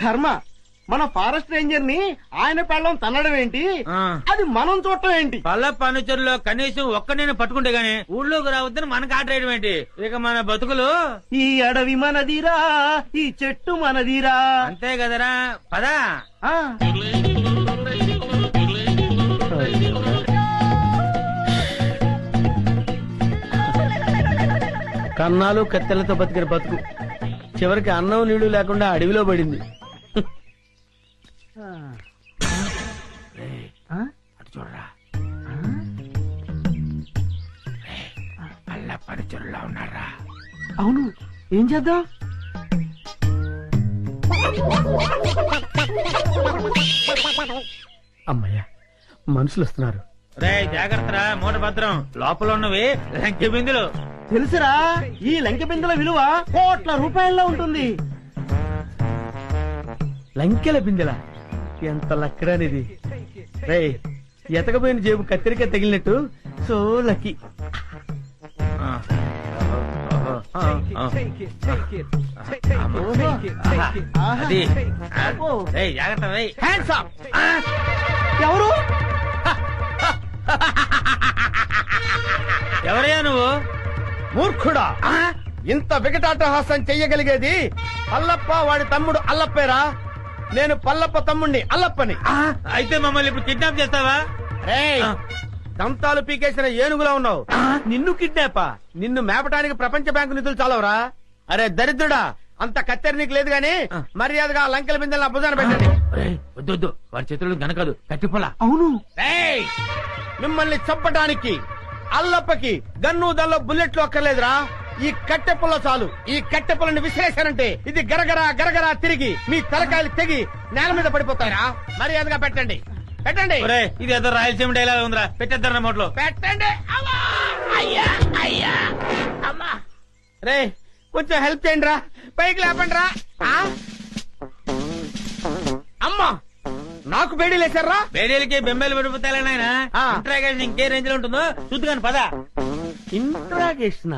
కర్మ, మన forest ranger ని ఆయన పెళ్ళం తన్నడం ఏంటి, అది మనం చూడటం ఏంటి? పల్ల ఫర్నిచర్ కనీసం ఒక్క పట్టుకుంటే గానీ ఊళ్ళోకి రావద్దని మనకు ఆర్డర్ వేయడం ఏంటి? ఇక మన బతుకులు ఈ అడవి మనదిరా, ఈ చెట్టు మనదిరా. అంతే కదరా, పదా. కన్నాలు కత్తెలతో బతికిన బతుకు చివరికి అన్నం నీళ్లు లేకుండా అడవిలో పడింది. అటు చూడరా, పల్ల పరిచరులా ఉన్నారా? అవును, ఏం చేద్దాం? అమ్మయ్యా, మనుషులు వస్తున్నారు. రే జాగ్రత్తరా, మూట భద్రం. లోపల ఉన్నవి లంకె బిందులు. తెలుసురా, ఈ లంకె బిందుల విలువ కోట్ల రూపాయల్లో ఉంటుంది. లంకెల బిందెల ఎంత లక్కరానిది. రే, ఎతకపోయిన జేబు కత్తిరిక తగిలినట్టు సో లక్కీ. ఎవరు? ఎవరయ్యా నువ్వు? మూర్ఖుడా, ఇంత వికటాటహాసం చెయ్యగలిగేది పల్లప్ప వాడి తమ్ముడు అల్లప్పేరా. నేను పల్లప్ప తమ్ముడిని అల్లప్పని. అయితే మమ్మల్ని ఇప్పుడు కిడ్నాప్ చేస్తావా? దంతాలు పీకేసిన ఏనుగులా ఉన్నావు. నిన్ను కిడ్నాపా? నిన్ను మేపటానికి ప్రపంచ బ్యాంకు నిధులు చాలవరా? అరే దరిద్రుడా, అంత కత్తెర నీకు లేదు గాని మర్యాదగా లంకెల బిందెలు నా భుజాన పెట్టండి. వద్దు, వాడి చేతులు గనకదు, కట్టిపోలా. అవును, మిమ్మల్ని చంపటానికి అల్లప్పకి గన్ను దానిలో బుల్లెట్లు అక్కర్లేదురా. ఈ కట్టె పుల్ల చాలు. ఈ కట్టె పుల్లని విసిరేశారంటే ఇది గరగరా గరగరా తిరిగి మీ తలకాయలు తెగి నేల మీద పడిపోతారా. మర్యాదగా పెట్టండి, పెట్టండి. ఇది ఏదో రాయలసీమ డైలాగ్ ఉందిరా, పెట్టేద్దరు నోట్లో పెట్టండి. రే, కొంచెం హెల్ప్ చేయండి రా, పైకి లేపండి రా. అమ్మా, నాకు బేడీలు వేశారా? బేడీలకి బెంబేలు పడిపోతాయి నాయన. ఇంట్రాగేషన్ ఇంకే రేంజ్ లో ఉంటుందో చూద్దుగాని పదా. ఇంట్రాగేషన్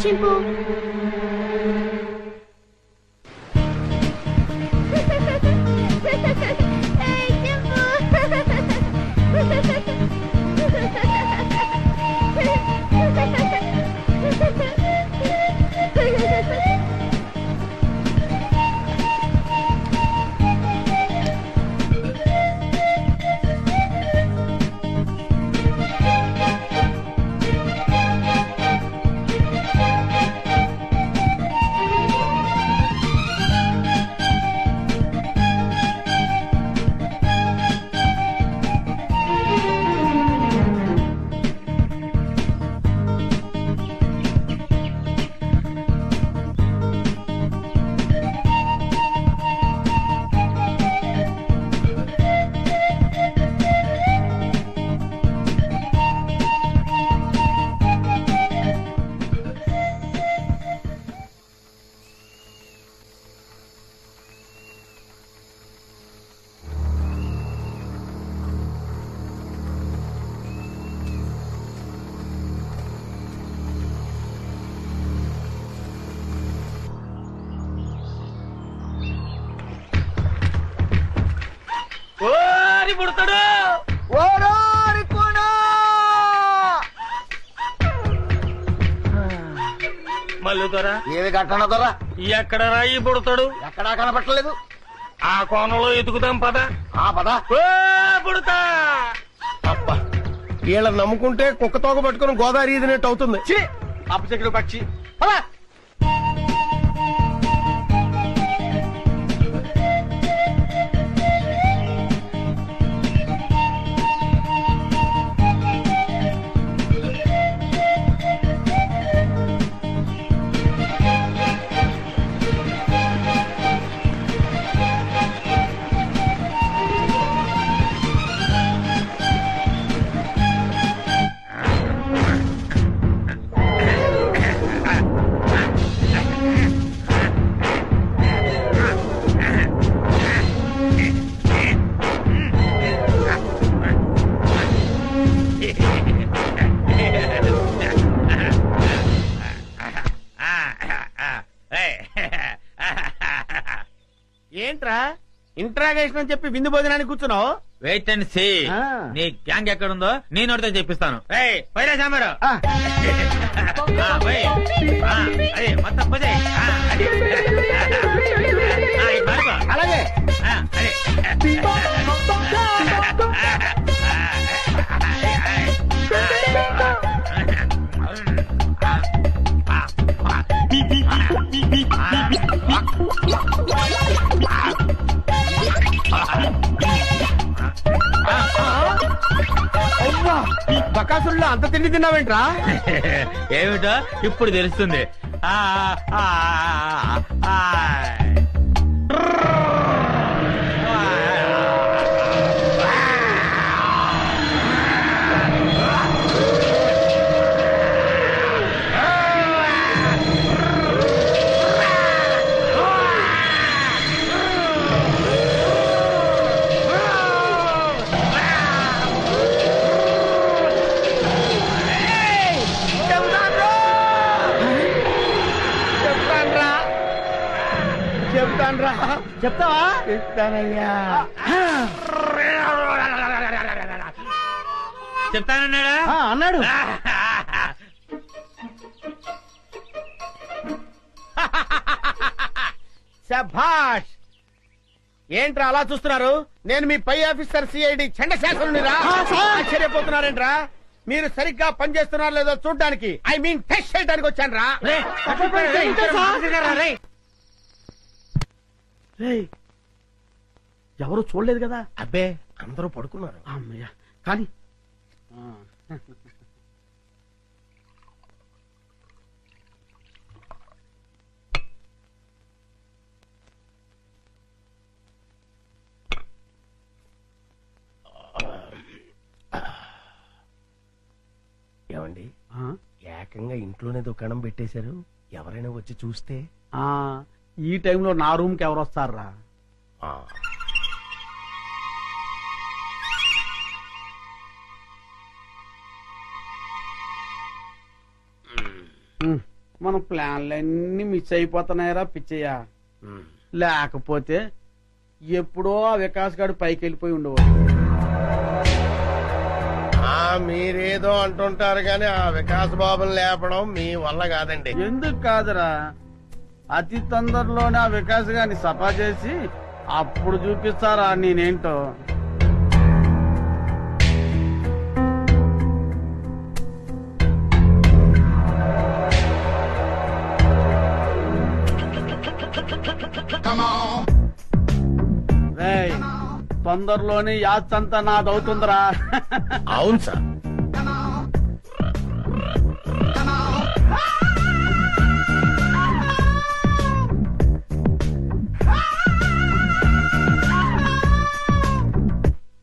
చింపు. పుడతాడు. మళ్ళీ దొరా ఏమి కట్టన దొరా ఎక్కడ రాయి పుడతాడు? ఎక్కడా కనపట్టలేదు. ఆ కోణంలో ఎదుగుదాం పద. ఆ పద. పుడతా. అబ్బా వీళ్ళని నమ్ముకుంటే కుక్క తోక పట్టుకుని గోదావరి ఈదినట్టు అవుతుంది. అప్పచెక్కడు పక్షి. పద. ఏంట్రా ఇంట్రాగేషన్ అని చెప్పి విందు భోజనానికి కూర్చున్నావు? Wait and see. నీ గ్యాంగ్ ఎక్కడుందో నేను ఒకటితో చెప్పిస్తాను. పైరా సాంబారు మొత్తం పోతే అలాగే. బకాసుల్లో అంత తిండి తిన్నావేంట్రా? ఏమిటో ఇప్పుడు తెలుస్తుంది. చెప్తాన్రా. చెప్తావా? చెప్తానయ్యా. చెప్తానన్నాడా? అన్నాడు. శభాష్. ఏంట్రా అలా చూస్తున్నారు? నేను మీ పై ఆఫీసర్ సిఐడి చండశాసనునిరా. ఆశ్చర్యపోతున్నారేంట్రా? మీరు సరిగ్గా పనిచేస్తున్నారో లేదో చూడ్డానికి, ఐ మీన్ టెస్ట్ చేయడానికి వచ్చాను రా. ఎవరు చూడలేదు కదా? అబ్బే అందరూ పడుకున్నారు. అమ్మయ్యా కానీ ఏమండి ఏకంగా ఇంట్లోనే దుకాణం పెట్టేశారు. ఎవరైనా వచ్చి చూస్తే? ఈ టైంలో నా రూమ్ కి ఎవరు వస్తారా? మన ప్లాన్లన్నీ మిస్ అయిపోతున్నాయరా పిచ్చయ్య. లేకపోతే ఎప్పుడో ఆ వికాస్ గారు పైకి వెళ్ళిపోయి ఉండేవాడు. మీరేదో అంటుంటారు గాని ఆ వికాస్ బాబుని లేపడం మీ వల్ల కాదండి. ఎందుకు కాదురా, అతి తొందరలోనే ఆ వికాస్ గారిని సఫా చేసి అప్పుడు చూపిస్తారా నేనేంటో. తొందరలోనే యాత్రంతా నాదవుతుందిరా. అవును సార్.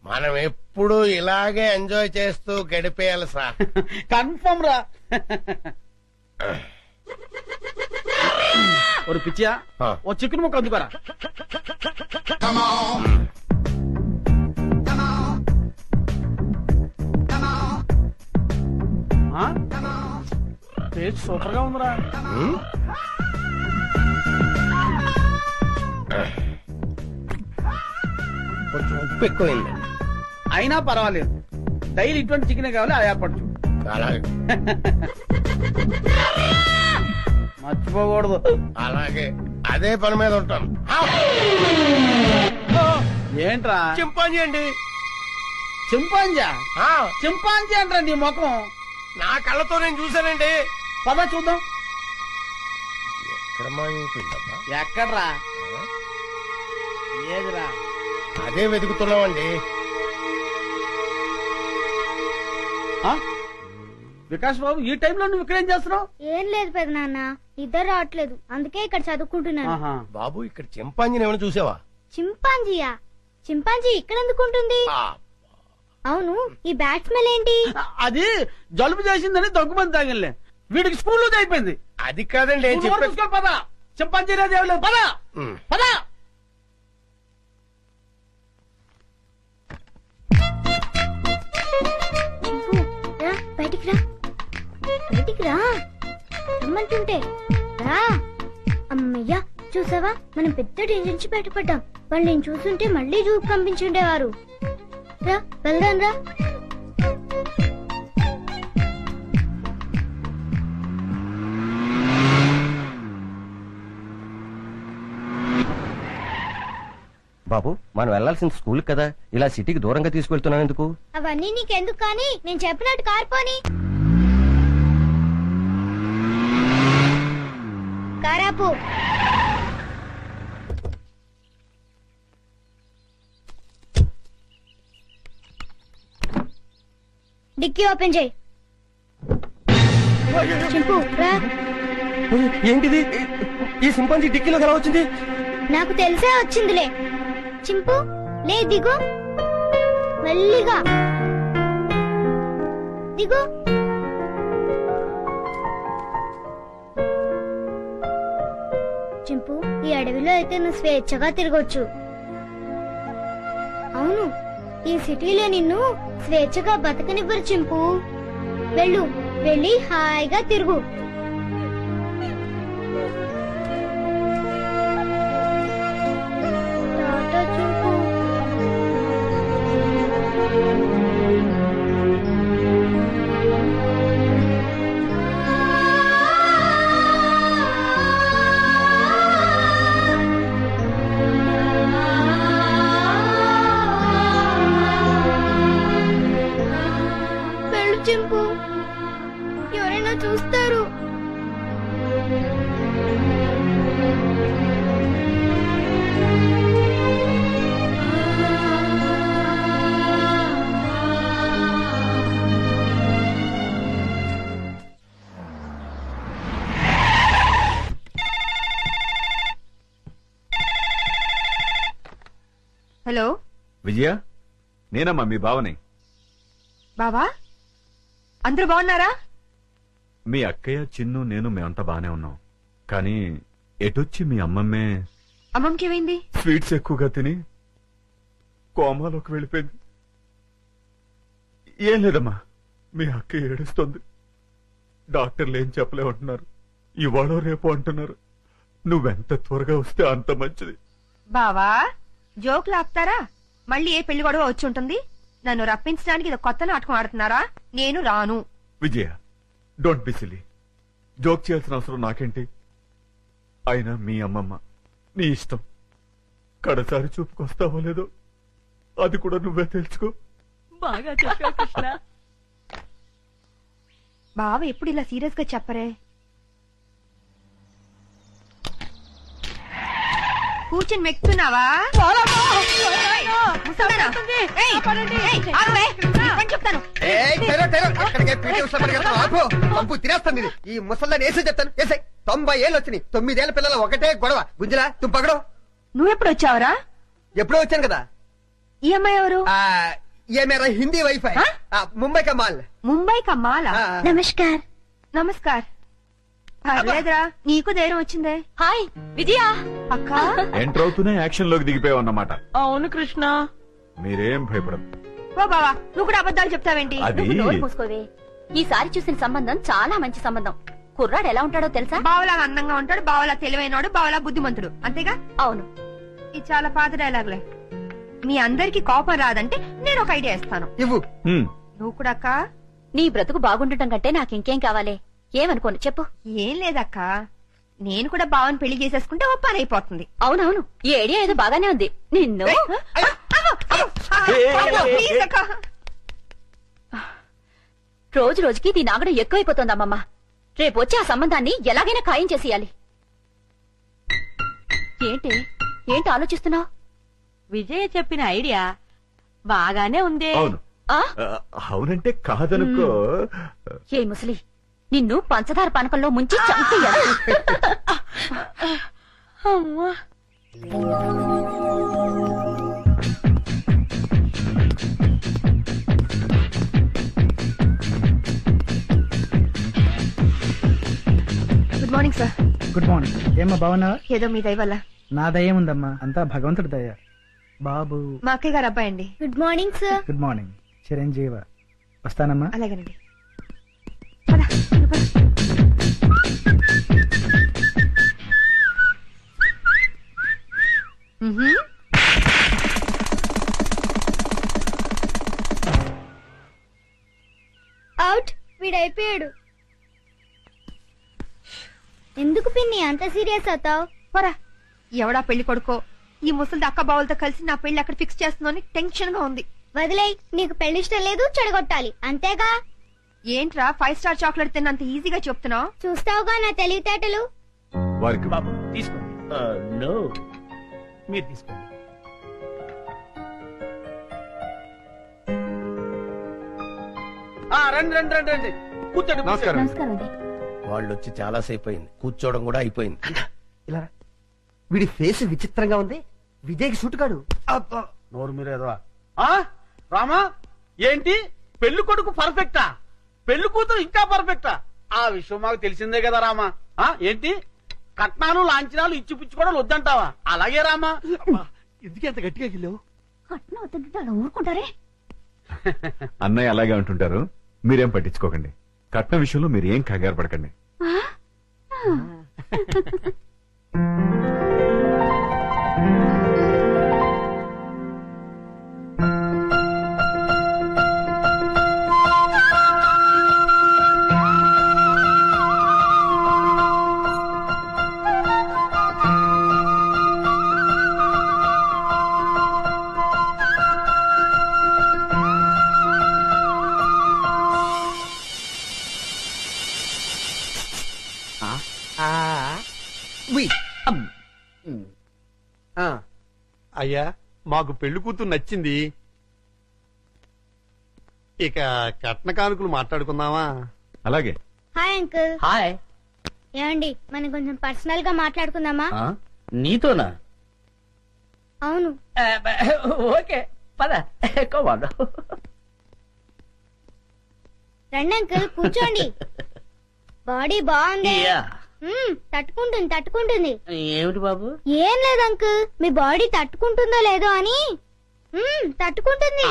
మనం ఎప్పుడు ఇలాగే ఎంజాయ్ చేస్తూ గడిపేయాలి సార్. కన్ఫర్మ్ రా. ఒక పిచ్చియా ఓ చికెన్ ముక్క అందుకోరా. టేస్ట్ సూపర్ గా ఉందిరా. కొంచెం ఉప్పు ఎక్కువైందండి. అయినా పర్వాలేదు, డైలీ ఇటువంటి చికెన్ కావాలి, అది ఏర్పాటు చూడు. అలాగే మర్చిపోకూడదు. అలాగే అదే పని మీద ఉంటాను. ఏంట్రా చింపాంజీ అండి. చింపాంజా? ఆ, చింపాంజీ అంటారా నీ ముఖం? నా కళ్ళతో నేను చూశానండి. పద చూద్దాం. ఎక్కడ మాయమైపోయిందబ్బా? ఎక్కడ్రా? ఏదిరా? అదే వెతుకుతున్నామండి. ఆ? వికాస్ బాబు, ఈ టైంలో నువ్వు ఇక్కడేం చేస్తున్నావు? ఏం లేదు పెదనాన్న, ఇద్దరు రావట్లేదు, అందుకే ఇక్కడ చదువుకుంటున్నాను. ఆహా. బాబు, ఇక్కడ చింపాంజీని ఏమైనా చూసావా? చింపాంజీయా? చింపాంజీ ఇక్కడ ఎందుకుంటుంది? ఆ, అవును, ఈ బ్యాట్ స్మెల్ ఏంటి? అది జలుబు చేసిందని దగ్గుమంది తాగిలే, వీడికి స్కూల్ లూజ్ అయిపోయింది. అది కాదండి ఏం నువ్వు చెప్పే. చూసుకో, పద. చింపాంజీ అనేది ఏం లేదు, పద ఉమ్. పద. చింపు, రా బయటికి రా, బయటికి రా రమ్మంటుంటే రా. అమ్మయ్యా, చూసావా, మనం పెద్ద డేంజర్ నుంచి బయటపడ్డాం. వాళ్ళు నేను చూస్తుంటే మళ్ళీ జూకు పంపించుండేవారు. రా వెళ్దాం రా. బాబు, మనం వెళ్లాల్సిన స్కూల్ కదా, ఇలా సిటీకి దూరంగా తీసుకెళ్తున్నావు ఎందుకు? అవన్నీ నీకెందుకు కానీ, నేను చెప్పినట్టు కార్పోని. కారాపు. డిక్కీ ఓపెన్ చేయి. చింపు రా. ఏంటిది? ఈ సింపాంజీ డిక్కీలో ఎలా వచ్చింది? నాకు తెలిసే వచ్చిందిలే. చింపు లే, దిగు, మెల్లిగా దిగు. చింపు, ఈ అడవిలో అయితే నువ్వు స్వేచ్ఛగా తిరగొచ్చు. అవును, ఈ సిటీలో నిన్ను స్వేచ్ఛగా బతకనివ్వరు చింపు. వెళ్ళు, వెళ్ళి హాయిగా తిరుగు. టాటా చింపు. వెళ్ళు చింపు, ఎవరైనా చూస్తారు. హలో విజయ, నేనమ్మా మీ బావని. బావా, అందరూ బాగున్నారా? మీ అక్కయ్య, చిన్ను, నేను మేమంతా బానే ఉన్నాం. కానీ ఎటొచ్చి మీ అమ్మమ్మే అమ్మమ్మకి ఏమైంది? స్వీట్స్ ఎక్కువగా తిని కోమాలోకి వెళ్ళిపోయింది. ఏం లేదమ్మా, మీ అక్క ఏడుస్తోంది. డాక్టర్లు ఏం చెప్పలేమంటున్నారు, ఇవాళ రేపు అంటున్నారు. నువ్వెంత త్వరగా వస్తే అంత మంచిది. బావా, జోకులు ఆపుతారా? మళ్ళీ ఏ పెళ్లి గొడవ వచ్చి ఉంటుంది. నన్ను రప్పించడానికి ఇది కొత్త నాటకం ఆడుతున్నారా? నేను రాను. విజయ, డోంట్ బి సిల్లీ. జోక్ చేయాల్సిన అవసరం నాకేంటి? అయినా మీ అమ్మమ్మ, నీ ఇష్టం. కడసారి చూపుకొస్తావో లేదో అది కూడా నువ్వే తెలుసుకో. బాగా చెప్పావు కృష్ణ. బావ ఎప్పుడు ఇలా సీరియస్ గా చెప్పరే. కూర్చొని మెక్కుతున్నావా? చెప్తాను. తినేస్తాను. ఈ ముసల్దాన్ని వేసే చెప్తాను. వేసే 90 ఏళ్ళు వచ్చినాయి. 9 ఏళ్ల పిల్లల ఒకటే గొడవ. గుంజలా తుంపగడం. నువ్వెప్పుడు వచ్చావరా? ఎప్పుడో వచ్చాను కదా. ఈ అమ్మాయి ఎవరు? ये मेरा हिंदी वाइफ है. मुंबई का माल. ముంబై కమ్మాలా? నమస్కార్. నమస్కార్. పర్లేదురా, నీకు ధైర్యం వచ్చిందే. హాయ్ విజయ. అక్క, ఎంటర్ అవుతూనే యాక్షన్ లోకి దిగిపోయావన్నమాట. అవును కృష్ణ. మీరేం భయపడదు. ఓ బావా, నువ్వు కూడా అబద్ధాలు చెప్తావేంటి? అది నువ్వు నోరు మూసుకోవే. ఈసారి చూసిన సంబంధం చాలా మంచి సంబంధం. కుర్రాడు ఎలా ఉంటాడో తెలుసా? బావలా అందంగా ఉంటాడు, బావలా తెలివైనడు, బావలా బుద్ధిమంతుడు. అంతేగా? అవును. ఇది చాలా పాత డైలాగులే. మీ అందరికి కోపం రాదంటే నేను ఒక ఐడియా ఇస్తాను. ఇవ్వు. నువ్వు కూడా అక్క. నీ బ్రతుకు బాగుండటం కంటే నాకింకేం కావాలి? ఏమనుకోను చెప్పు. ఏం లేదక్క, నేను కూడా బావని పెళ్లి చేసేసుకుంటే ఓ పని అయిపోతుంది. అవునవును, ఈ ఐడియా ఏదో బాగానే ఉంది. నిన్ను ప్లీజ్ అక్క. రోజు రోజుకి దీని ఆగడం ఎక్కువైపోతోంది అమ్మమ్మ. రేపు వచ్చి ఆ సంబంధాన్ని ఎలాగైనా ఖాయం చేసేయాలి. ఏంటి ఆలోచిస్తున్నావు? విజయ చెప్పిన ఐడియా బాగానే ఉందే. అవును. అవునంటే కాదనుకో. ఏ ముసలి, నిన్ను పంచదార పానకంలో ముంచి చంపేయాలి. Good morning sir. Good morning. ఏమ్మా బాగున్నా? ఏదో మీ దయ వల్ల. నా దయ ఉందమ్మా, అంతా భగవంతుడి దయ. బాబు మా అక్కయ్య గారు అబ్బాయి అండి. Good morning sir. Good morning. చిరంజీవ. వస్తానమ్మా. అలాగేనండి. అవుట్. వీడైపోయాడు. ఎందుకు పిన్ని అంత సీరియస్ అవుతావు? పోరా. ఎవడా పెళ్లి కొడుకో ఈ ముసలి అక్క బావులతో కలిసి నా పెళ్లి అక్కడ ఫిక్స్ చేస్తుందని టెన్షన్ గా ఉంది. వదిలేయ్, నీకు పెళ్లి ఇష్టం లేదు, చెడగొట్టాలి అంతేగా. ఏంట్రా 5 స్టార్ చాక్లెట్ తిన్నంత ఈజీగా చెప్తున్నావు? చూస్తావుగా నా తెలివితేటలు. వారికి బాబు తీసుకోండి. మీరు తీసుకోండి. రండి రండి రండి రండి, కూర్చోండి. నమస్కారం. నమస్కారం అండి. వాళ్ళు వచ్చి చాలా సేపు అయింది, కూర్చోవడం కూడా అయిపోయింది. ఇలా రా. వీడి ఫేస్ విచిత్రంగా ఉంది. విజయ్కి సూట్ కాడు. నోరు మీరేదో. రామా, ఏంటి పెళ్లి కొడుకు పర్ఫెక్టా? పెళ్లి కూతురు ఇంకా పర్ఫెక్టా? ఆ విషయం మాకు తెలిసిందే కదా రామా. ఏంటి కట్నాలు లాంఛనాలు ఇచ్చి పుచ్చుకోవడం వద్దంటావా? అలాగే రామా. ఎందుకు ఎంత గట్టిగా గిల్లావు? కట్నం వద్దంటే అలా ఊరుకుంటారే. అన్నయ్య అలాగే అంటుంటారు, మీరేం పట్టించుకోకండి. కట్నం విషయంలో మీరు ఏం కంగారు పడకండి. అయ్యా, మాకు పెళ్లి కూతురు నచ్చింది. ఇక కట్న కానుకలు మాట్లాడుకుందామా? అలాగే. Hi uncle. హాయ్. ఏమండి, మనం కొంచెం పర్సనల్ గా మాట్లాడుకుందామా? నీతోనా? అవును. ఓకే పద. రండి అంకుల్, కూర్చోండి. బాడీ బాగుంది. తట్టుకుంటుంది తట్టుకుంటుంది. ఏమిటి బాబు? ఏం లేదు అంకుల్, మీ బాడీ తట్టుకుంటుందో లేదో అని. తట్టుకుంటుంది.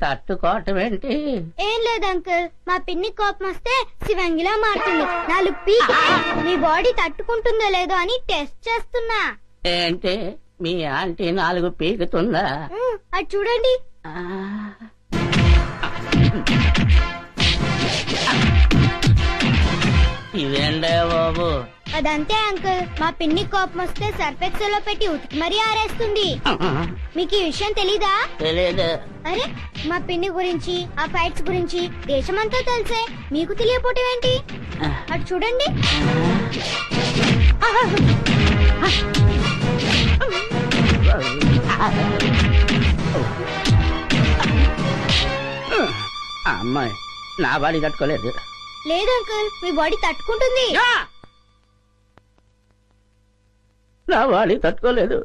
తట్టుకోవటం ఏంటి? ఏం లేదు అంకుల్, మా పిన్ని కోపం వస్తే శివంగిలా మారుతుంది. 4 పీకి మీ బాడీ తట్టుకుంటుందో లేదో అని టెస్ట్ చేస్తున్నా. ఏంటి మీ ఆంటీ 4 పీకుతుందా? అది చూడండి. ఇదేంటే బాబు? అదంతే అంకుల్, మా పిన్ని కోపం వస్తే సర్ఫెక్సల్ లో పెట్టి ఉతికి మరీ ఆరేస్తుంది. మీకు ఈ విషయం తెలీదా? తెలియదు. అరే, మా పిన్ని గురించి ఆ ఫైట్స్ గురించి దేశమంతా తెలిసే మీకు తెలియపోవటం ఏంటి? అటు చూడండి. అమ్మాయి నా బాడీ తట్టుకోలేదు. లేదు అంకుల్, మీ బాడీ తట్టుకుంటుంది. నా బాడీ తట్టుకోలేదు.